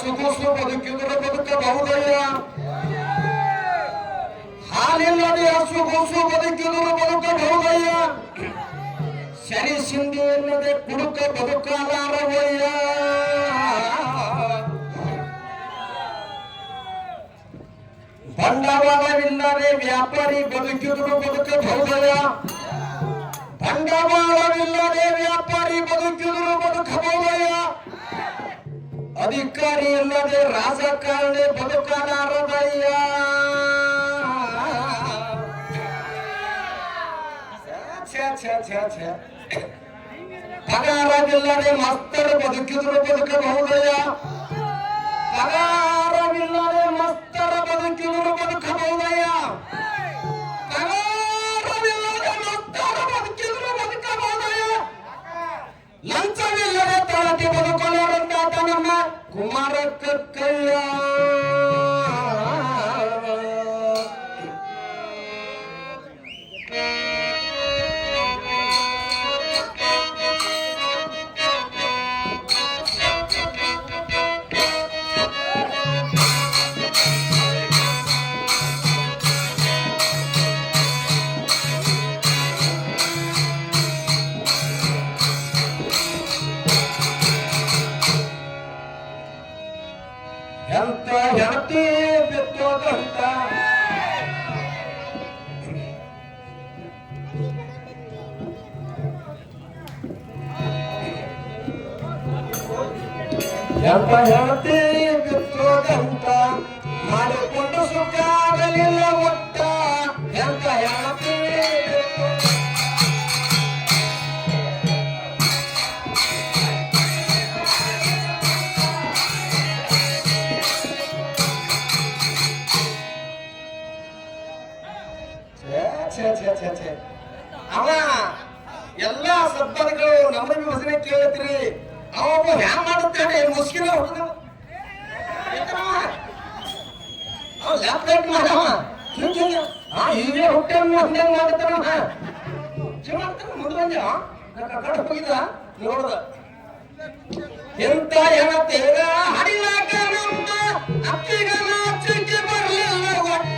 ಸುಖಸು ಬದುಕಿದ್ರೆ ಬದುಕಬಹುದಯ್ಯ. ಹಾಲಿಲ್ಲದೆ ಸುಖಸು ಬದುಕಿದ್ರೆ ಬದುಕಬಹುದಯ್ಯ. ಸರಿ ಸಿಂಧಿ ಇಲ್ಲದೆ ಕುಡುಕ ಬದುಕಲಾರವಯ್ಯ. ಬಂಡವಾಳವಿಲ್ಲದೆ ವ್ಯಾಪಾರಿ ಬದುಕಿದ್ರು ಬದುಕಬಹುದಯ್ಯ. ಬಂಡವಾಳವಿಲ್ಲದೆ ವ್ಯಾಪಾರಿ ಬದುಕಿದ್ರು ಬದುಕಬಹುದಯ್ಯ. ಅಧಿಕಾರಿ ಇಲ್ಲದೆ ರಾಜಕಾರಣಿ ಬದುಕಲಾರದಯ್ಯ. ಪಗಾರವಿಲ್ಲದೆ ಮಸ್ತರ ಬದುಕಿದ್ರು ಬದುಕಬಹುದಯ್ಯ. ಪಗಾರವಿಲ್ಲದೆ ಮಸ್ತರ ಬದುಕಿದ್ರು ಬದುಕಬಹುದಯ್ಯ. ಪಗಾರವಿಲ್ಲದೆ ಮಸ್ತರ ಬದುಕಿದ್ರು ಬದುಕಬಹುದಯ್ಯ. ಲಂಚವಿಲ್ಲದೆ ತಳತಿ ಬದುಕಲಾರಂತಾತ ನಮ್ಮ ಕುಮಾರ ಕಕ್ಕಯ್ಯ. ಎಂತ ಹೆಂಡತಿ ಬಿತ್ತೋದಂತ ಎಂತ ಹೆಂಡತಿ ಬಿತ್ತೋದಂತ ಮಾಡಿಕೊಂಡು ಸುಖ ಆಗಲಿಲ್ಲ ಒಟ್ಟ. ಎಂತ ಹೆಂಡತಿ ಅವ ಎಲ್ಲಾ ಸಬ್ಬರ್ಗಳು ನಮ್ಮ ವಸನೆ ಕೇಳತ್ರಿ. ಅವ ಹ್ಯಾಂಗ ಮಾಡುತ್ತಾನೆ ಮುಸ್ಕಿನ ಹುಡುಗ ಲ್ಯಾಪ್ಟಾಪ್ ಮಾಡವ ಇವೇ ಹುಟ್ಟೆ ಹಂಗೆ ಮಾಡ್ತಾನ. ಮುಂದೆ ಬಂದ ಕಡೆ ಹೋಗಿದ ನೋಡ್ದ ಎಂತ ಏನತ್ತೇಗ ಹಡಿಲಾಕ ನಮ್ಮ ಅತ್ತಿಗನ ಚಿಂತೆ ಬರಲಿಲ್ಲ ಒಟ್ಟ.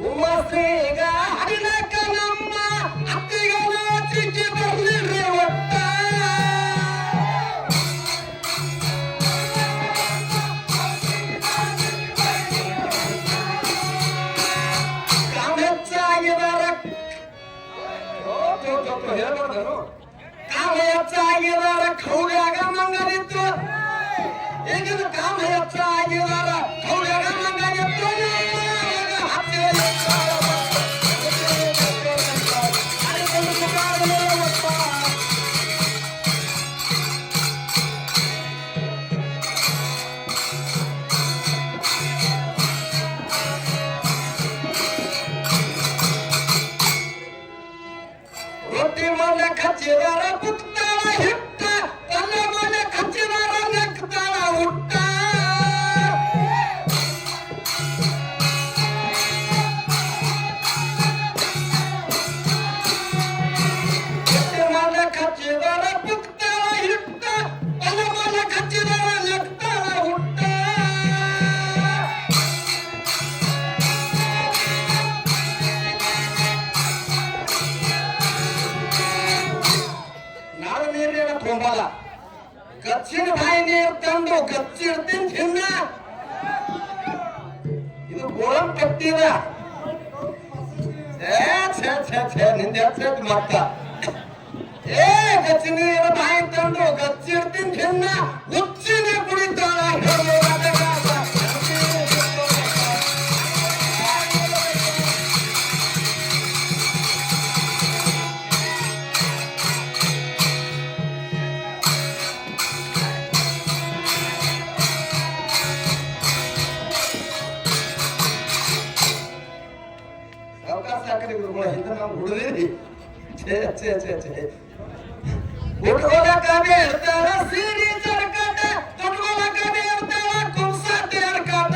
ಉಮಸ್ತ್ರೀಗ ಹಡಿಲಾಕ ನಮ್ಮ ಅತ್ತಿಗನ ಚಿಂತೆ ಬರಲಿಲ್ಲ ಒಟ್ಟ. ಕಾಮ ಹೆಚ್ಚಾಗಿದಾರ ಕೌಳ್ಯಾಗ ಮಂಗನಿತ್ತು. ಈಗಿನ ಕಾಮ ಹೆಚ್ಚಾಗಿದಾರ ಕೌಳ್ಯಾಗ ಮಂಗನಿತ್ತು. ರೊಟ್ಟಿ ಮನೆ ಖಚ್ಚಿದಾರ ಕುಕ್ತಾಳ ಹಿಟ್ಟ. ತಲೆ ಮನೆ ಖಚ್ಚಿದಾರ ನೆಕ್ತಾಳ ಹುಟ್ಟ. ರೊಟ್ಟಿ ಮನೆ ಖಚ್ಚಿದಾರ ಕುಕ್ತಾಳ ಹಿಟ್ಟ. ತಲೆ ಮನೆ ಖಚ್ಚಿದಾರ ನೆಕ್ತಾಳ ಹುಟ್ಟ. ತೊಂಬಲ್ಲ ಗಚ್ಚಿನ ಬಾಯಿ ನೀರು ತಂದು ಗಚ್ಚಿಡ್ತೀನಿ ತಿನ್ನ. ಇದು ಗೋಳಂ ಕಟ್ಟಿದ ನಿಂದ ಮತ್ತ ಏ ಗಚ್ಚಿನ ನೀರು ಬಾಯಿ ತಂದು ಗಚ್ಚಿಡ್ತೀನಿ ತಿನ್ನ. ಹುಚ್ಚಿನ ಕುಡಿತಾಳ ಹುಡುಗಿ ಉಟ್ಕೊಳಕ ಬೇಡ್ತಾರ ಸೀರೆ ಜರ್ಕಟ. ಉಟ್ಕೊಳಕ ಬೇಡ್ತಾರ ಕುಂಸ ತೆರ್ಕಟ.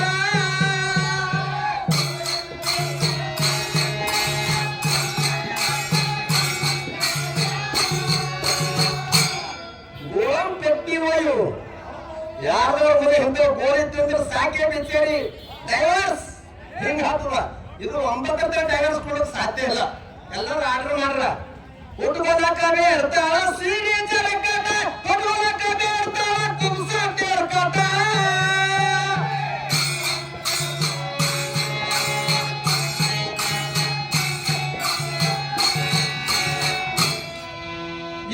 ಯಾರೋ ಮನೆ ಹಿಂದೆ ಗೋಳಿ ತಿಂದ್ರೆ ಸಾಕೆ ಬಿಚ್ಚೇರಿ ಡೈವರ್ಸ್ ಹಿಂಗ ಹಾಕುವ ಇದು 9 ಡೈವರ್ಸ್ ಕೊಡೋಕ್ ಸಾಧ್ಯ ಇಲ್ಲ. ಎಲ್ಲರೂ ಆರ್ಡರ್ ಮಾಡ್ರ ಉಟ್ಕೊಳಕ ಬೇಡ್ತಾಳ ಸೀರೆ ಜಲಕಟ ಉಟ್ಕೊಳಕ ಬೇಡ್ತಾಳ ಕುಂಸ ಬೇಡ್ಕಟ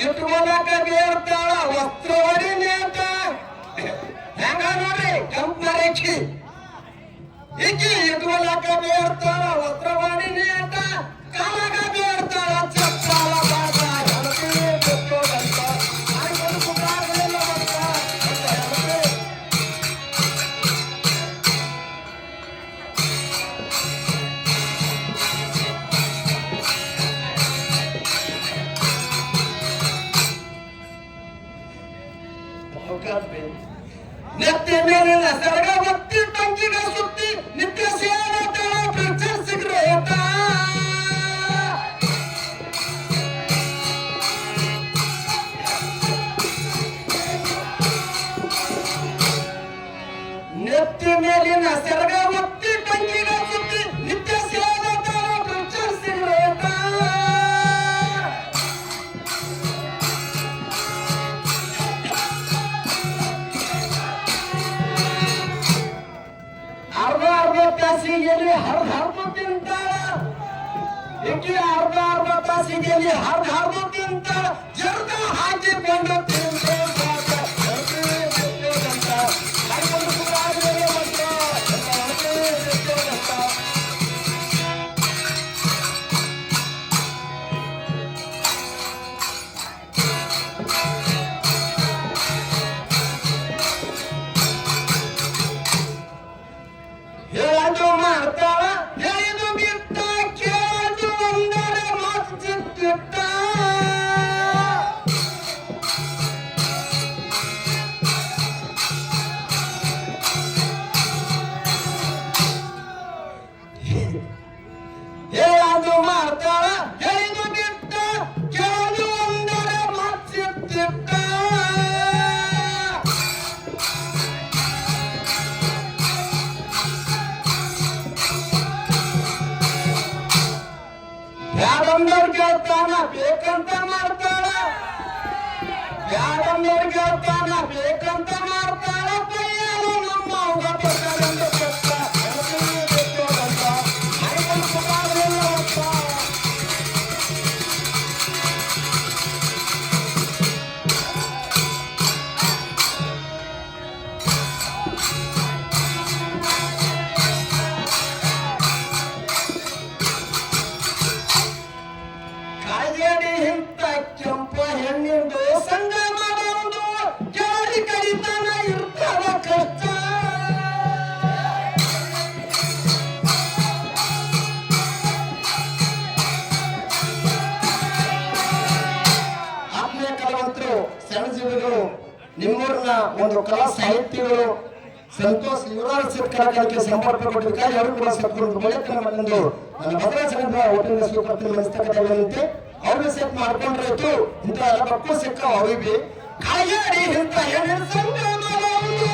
ಇಟ್ಕೊಳಕ ಬೇಡ್ತಾಳ ವಸ್ತ್ರವಡಿ ನೇಟ ಹೆಂಗ ನೋಡ್ರಿ ಕಂಪರೇಖಿ ಈಕಿ ಇಟ್ಕೊಳಕ ಬೇಡ್ತಾಳ ವಸ್ತ್ರವಡಿ ನೇಟ ಕಾಲಗ ಬೇಡ್ತಾಳ ಚಪ್ಪಾಳ ಬಾಟ ಹೆಣತಿ ಬಿಟ್ಟೋದಂತ ಆಯ್ಕೊಂಡು ಕುಟಾಗಲಿಲ್ಲ ಅಂತ ಹೆಣತಿ ನೆತ್ತಿ ಮೇಲಿನ ಸರಗ ಒತ್ತಿ ಟಂಕಿಗ ಸುತ್ತಿ ನಿತ್ಯ ಸೇವೆ ಪಿಕ್ಚರ್ ಸಿಗರೇಟ ನೆತ್ತಿ ಮೇಲಿನ ಸರಗ ಒತ್ತಿ ಟಂಕಿಗ ಸುತ್ತಿ ನಿತ್ಯ ಸೇವೆ ಪಿಕ್ಚರ್ ಸಿಗರೇಟ ಅರ್ಧ ತಾಸಿಗೆಯಲ್ಲಿ ಹರ್ದು ತಿಂತಾಳ ಈಕೆ ಅರ್ಧ ತಾಸಿಗೆಯಲ್ಲಿ ಹರ್ದು ತಿಂತಾಳ ಜರ್ದ ಹಾಕಿಕೊಂಡು ತಿಂತೆ ಹೇಳದು ಮಾಡ್ತಾಳ ಹೇಳಿದು ಬಿಟ್ಟ ಕೇಳದು ಒಂದರೆ ಮಸ್ತಿಟ್ಟ ಹೇಳದು ಮಾಡ್ತಾಳ ಹೇಳಿದು ಬಿಟ್ಟ ಕೇಳದು ಒಂದರೆ ಮಸ್ತಿಟ್ಟ ಬ್ಯಾಡಂದವ್ರು ಕೇಳ್ತಾನ ಬೇಕಂತ ಮಾಡ್ತಾಳ ಬ್ಯಾಡಂದವ್ರು ಕೇಳ್ತಾನ ಬೇಕಂತ ಮಾಡ್ತಾಳ ಕೈಯಾರು ನಮ್ಮ ಅವ್ಗ ಬೇಕಾದಂತ ಕೆಟ್ಟ ಬಿಟ್ಟೋದಂತ ಆಯ್ಕೊಂಡು ಕುಟಾಗಲಿಲ್ಲ ಅಂತ ಕಾಯಡಿ ಇಂತ ಕೆಂಪ ಹೆಣ್ಣಿಂದು ಸಂಗ ಮಾಡೋದು ಜಾರಿ ಕಡಿತನ ಇರ್ತಾವ ಕಷ್ಟ ಆತ್ಮೀಯ ಕಲಾವಂತರು ಸಣ್ಣಜೀವಿಗಳು ನಿಮ್ಮೂರಿನ ಒಂದು ಕಲಾ ಸಾಹಿತ್ಯಗಳು ಸಂತೋಷ್ ಯುವರಾಜ್ ಕಲಾಕಾರಕ್ಕೆ ಸಂಪರ್ಕ ಕೊಟ್ಟಿದ್ದಕ್ಕಾಗಿ ಅವರು ಕೂಡ ಸತ್ಕೊಂಡು ಮೊಳಕನ ಮನೆಯಂದು ನನ್ನ ಭದ್ರಾಚಲದ ಒಟ್ಟಿನ ಸ್ವೀಕರ್ತೀನಿ ಮನಸ್ತಕತೆ ಅವ್ರಿಗೆ ಸೆಟ್ ಮಾಡ್ಕೊಂಡ್ರಾಯ್ತು ಇಂಥ ಎಲ್ಲ ಪಕ್ಕು ಸಿಕ್ಕ ಅವ್ರಿಗೆ ಕಾಯಾಡಿ ಇಂಥ ಹೆಣ್ಣಿನ ಸಂಗ ಮಾಡೋದು